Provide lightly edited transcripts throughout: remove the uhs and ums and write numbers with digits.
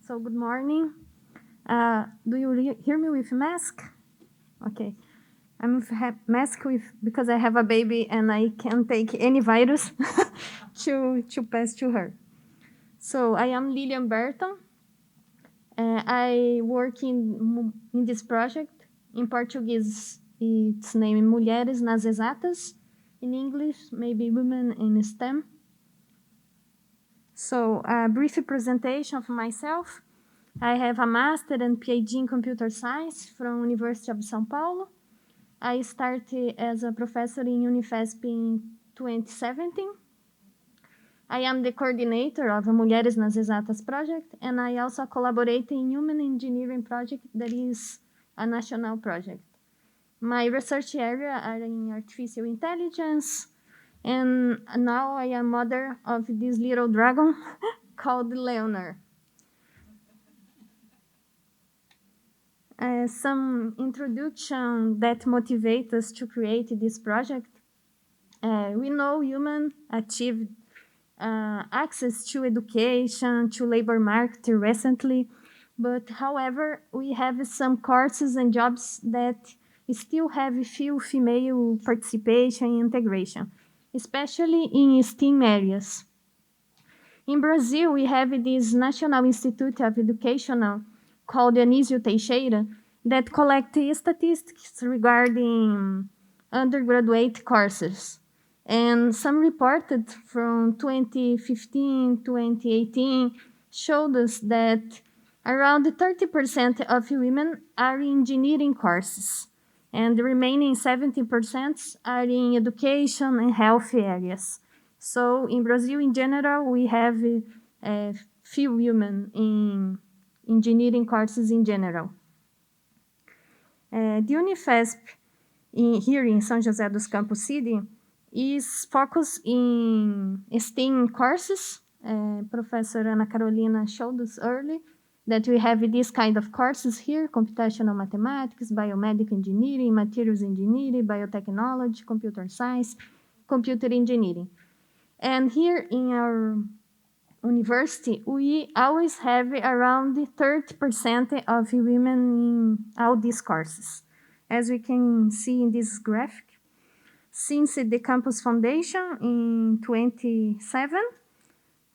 So good morning. Do you hear me with mask? Okay. I'm with mask because I have a baby and I can't take any virus to pass to her. So I am Lilian Berton. I work in this project. In Portuguese, it's named Mulheres nas Exatas. In English, maybe Women in STEM. So a brief presentation of myself. I have a master and PhD in computer science from University of São Paulo. I started as a professor in Unifesp in 2017. I am the coordinator of Mulheres nas Exatas project, and I also collaborate in human engineering project that is a national project. My research area are in artificial intelligence, and now I am mother of this little dragon called Leonard. Some introduction that motivate us to create this project. We know humans achieved access to education, to labor market recently, but however, we have some courses and jobs that still have few female participation and integration, especially in STEAM areas. In Brazil, we have this National Institute of Education called Anísio Teixeira that collect statistics regarding undergraduate courses. And some reported from 2015, 2018 showed us that around 30% of women are in engineering courses, and the remaining 70% are in education and health areas. So in Brazil, in general, we have few women in engineering courses in general. The Unifesp here in São José dos Campos City is focused in STEAM courses. Professor Ana Carolina showed us early that we have this kind of courses here: computational mathematics, biomedical engineering, materials engineering, biotechnology, computer science, computer engineering. And here in our university, we always have around 30% of women in all these courses. As we can see in this graphic, since the campus foundation in 27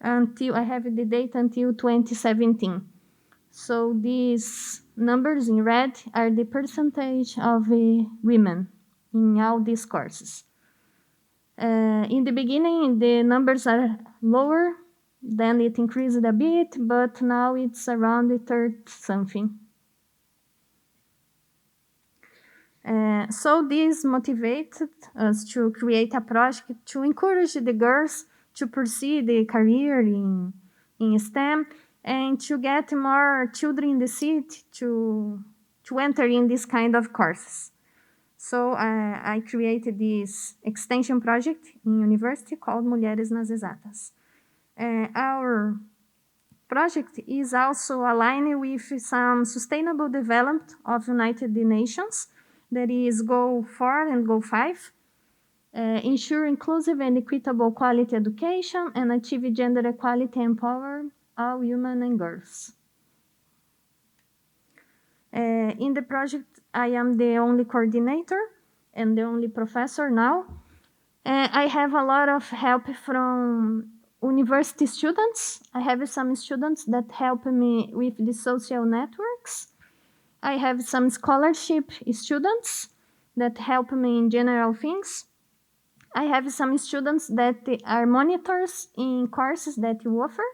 until I have the date until 2017. So these numbers in red are the percentage of women in all these courses. In the beginning, the numbers are lower, then it increased a bit, but now it's around 30 something. So this motivated us to create a project to encourage the girls to pursue the career in STEM and to get more children in the city to enter in this kind of courses. So I created this extension project in university called Mulheres nas Exatas. Our project is also aligned with some sustainable development of United Nations, that is Goal 4 and Goal 5, ensure inclusive and equitable quality education and achieve gender equality and empower all women and girls. In the project, I am the only coordinator and the only professor now. I have a lot of help from university students. I have some students that help me with the social networks. I have some scholarship students that help me in general things. I have some students that are monitors in courses that you offer.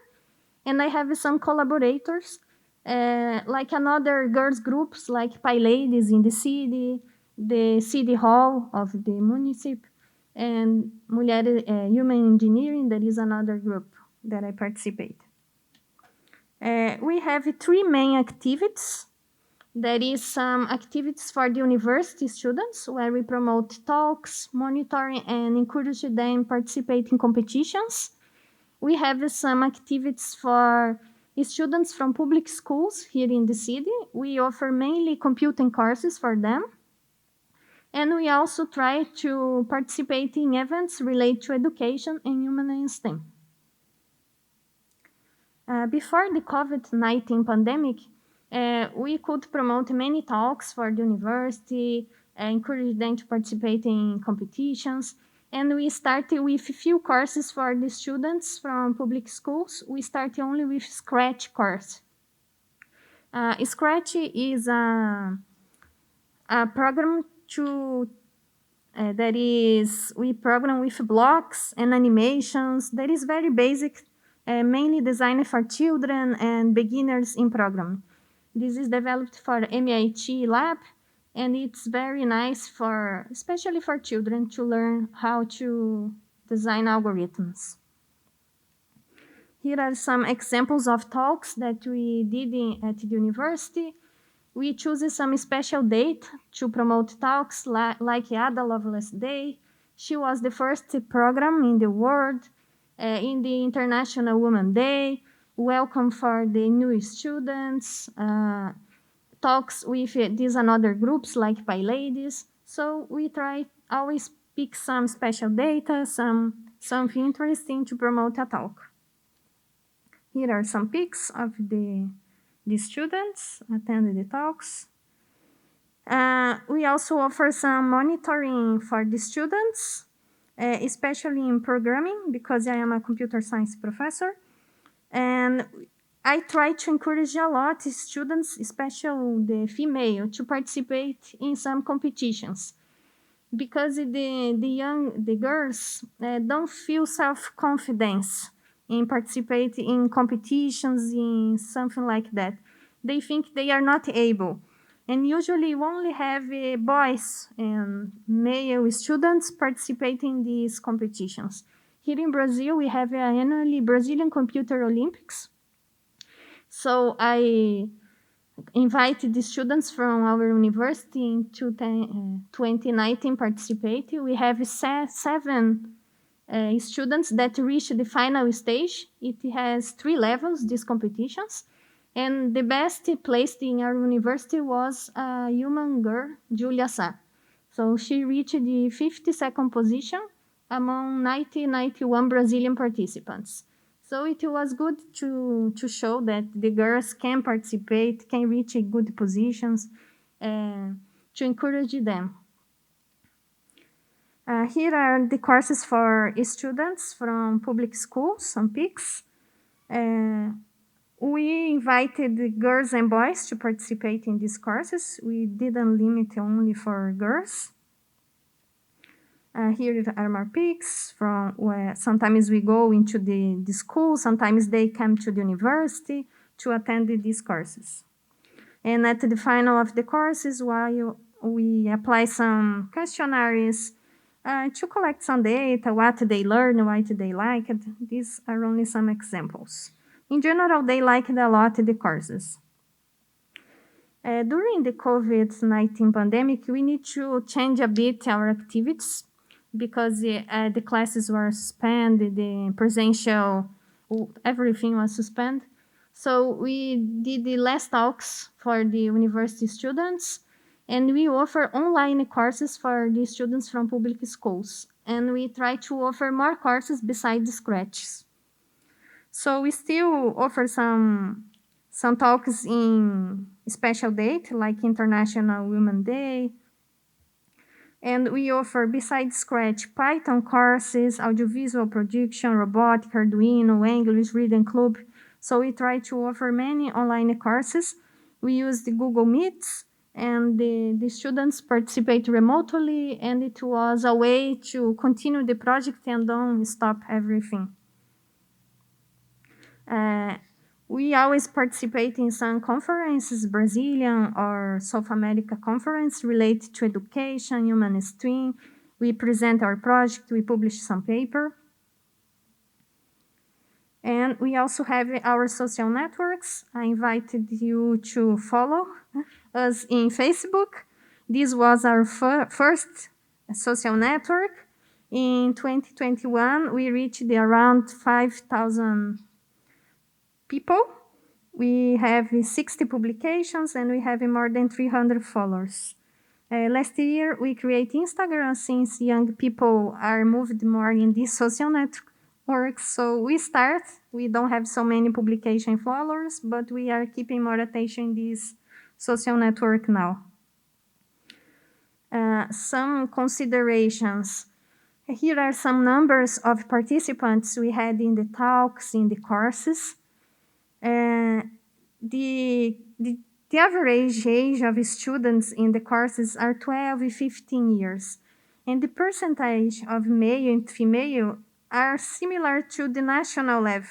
And I have some collaborators, like another girls groups like Pai Ladies in the city hall of the municipal, and Mulheres Human Engineering, that is another group that I participate. We have 3 main activities. There is some activities for the university students where we promote talks, monitoring, and encourage them to participate in competitions. We have some activities for students from public schools here in the city. We offer mainly computing courses for them. And we also try to participate in events related to education and human and STEM. Before the COVID-19 pandemic, we could promote many talks for the university, encourage them to participate in competitions, and we started with few courses for the students from public schools. We started only with Scratch course. Scratch is a program we program with blocks and animations that is very basic, mainly designed for children and beginners in programming. This is developed for MIT lab, and it's very nice especially for children to learn how to design algorithms. Here are some examples of talks that we did at the university. We chose some special date to promote talks like Ada Lovelace Day. She was the first program in the world in the International Women's Day. Welcome for the new students. Talks with these and other groups like PyLadies. So we try always pick some special data, something interesting to promote a talk. Here are some pics of the students attending the talks. We also offer some monitoring for the students, especially in programming, because I am a computer science professor. And I try to encourage a lot students, especially the female, to participate in some competitions, because the girls don't feel self-confidence in participating in competitions, in something like that. They think they are not able. And usually we only have boys and male students participating in these competitions. Here in Brazil, we have annually Brazilian Computer Olympics. So I invited the students from our university in 2019 participate. We have 7 students that reached the final stage. It has 3 levels, these competitions. And the best placed in our university was a human girl, Julia Sa. So she reached the 52nd position among 91 Brazilian participants. So it was good to show that the girls can participate, can reach good positions, to encourage them. Here are the courses for students from public schools, some pics. We invited the girls and boys to participate in these courses. We didn't limit only for girls. Here are more pics from where sometimes we go into the school, sometimes they come to the university to attend these courses. And at the final of the courses, while we apply some questionnaires to collect some data, what they learn, what they like. These are only some examples. In general, they liked a lot the courses. During the COVID-19 pandemic, we need to change a bit our activities because the classes were suspended, the presential, everything was suspended. So we did the less talks for the university students, and we offer online courses for the students from public schools. And we try to offer more courses besides Scratch. So we still offer some talks in special date, like International Women's Day. And we offer, besides Scratch, Python courses, audiovisual production, robotic, Arduino, English, reading club. So we try to offer many online courses. We use the Google Meets, and the students participate remotely, and it was a way to continue the project and don't stop everything. We always participate in some conferences, Brazilian or South America conference related to education, human stream. We present our project, we publish some paper. And we also have our social networks. I invited you to follow us in Facebook. This was our first social network. In 2021, we reached around 5,000 people. We have 60 publications, and we have more than 300 followers. Last year, we created Instagram since young people are moved more in this social works. So we don't have so many publication followers, but we are keeping more attention in this social network now. Some considerations. Here are some numbers of participants we had in the talks, in the courses. The average age of students in the courses are 12 to 15 years. And the percentage of male and female are similar to the national level,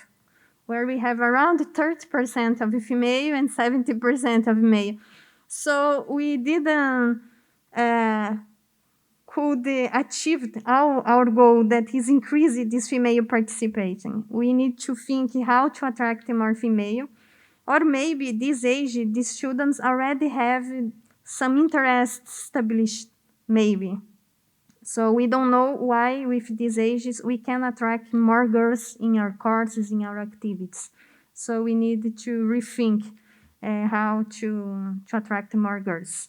where we have around 30% of female and 70% of male. So we didn't could achieve our goal, that is increasing this female participation. We need to think how to attract more female, or maybe this age, these students already have some interests established, maybe. So we don't know why with these ages we can attract more girls in our courses, in our activities. So we need to rethink how to attract more girls.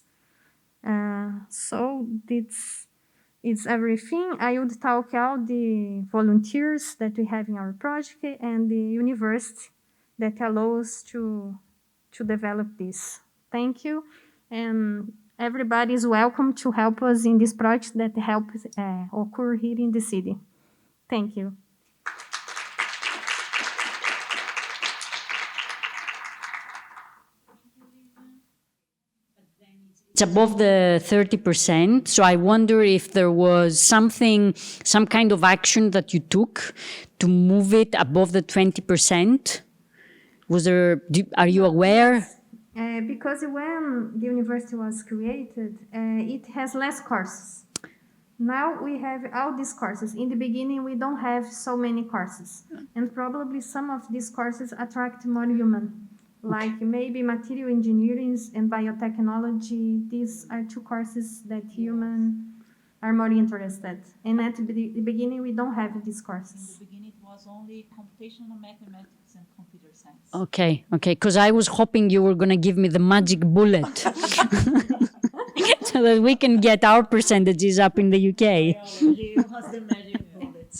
So it's everything. I would talk out the volunteers that we have in our project and the university that allows to develop this. Thank you. And everybody is welcome to help us in this project that helps occur here in the city. Thank you. It's above the 30%, so I wonder if there was some kind of action that you took to move it above the 20%. Are you aware? Because when the university was created, it has less courses. Now we have all these courses. In the beginning, we don't have so many courses. And probably some of these courses attract more women, like maybe material engineering and biotechnology. These are two courses that women are more interested. And at the beginning, we don't have these courses. In the beginning, it was only computational mathematics and computer science. Okay, because I was hoping you were going to give me the magic bullet so that we can get our percentages up in the UK. Biology was the magic bullet.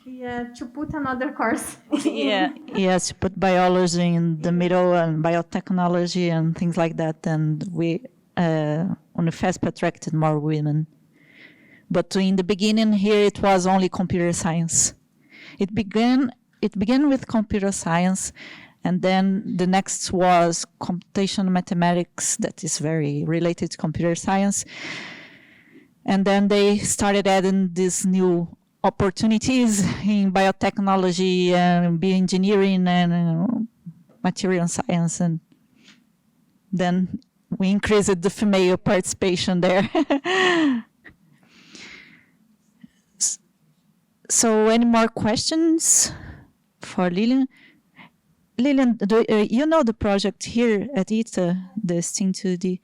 Yeah, to put another course. Yes, to put biology in the middle and biotechnology and things like that. And we, Unifesp attracted more women. But in the beginning here, it was only computer science. It began with computer science, and then the next was computational mathematics, that is very related to computer science. And then they started adding these new opportunities in biotechnology and bioengineering and material science. And then we increased the female participation there. So any more questions for Lilian? Lilian, you know the project here at ITA, the Instituto.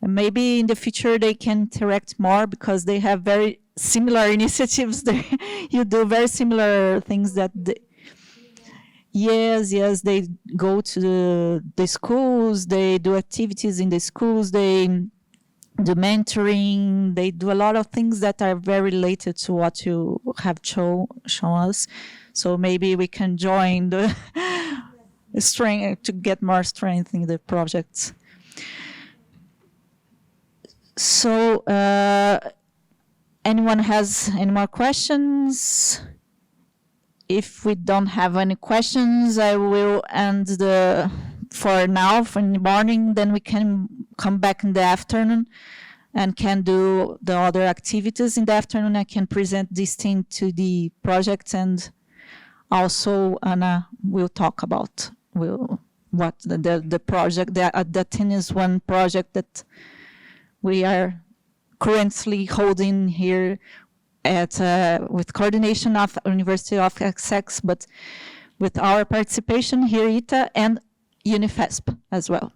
Maybe in the future they can interact more because they have very similar initiatives. You do very similar things that yes, they go to the schools, they do activities in the schools, they do mentoring, they do a lot of things that are very related to what you have shown us. So maybe we can join the strength to get more strength in the projects. So anyone has any more questions? If we don't have any questions, I will end for now, for in the morning, then we can come back in the afternoon and can do the other activities in the afternoon. I can present this thing to the project, and also Anna will talk about what the project, the tennis one project that we are currently holding here at with coordination of University of Essex, but with our participation here, ITA and Unifesp as well.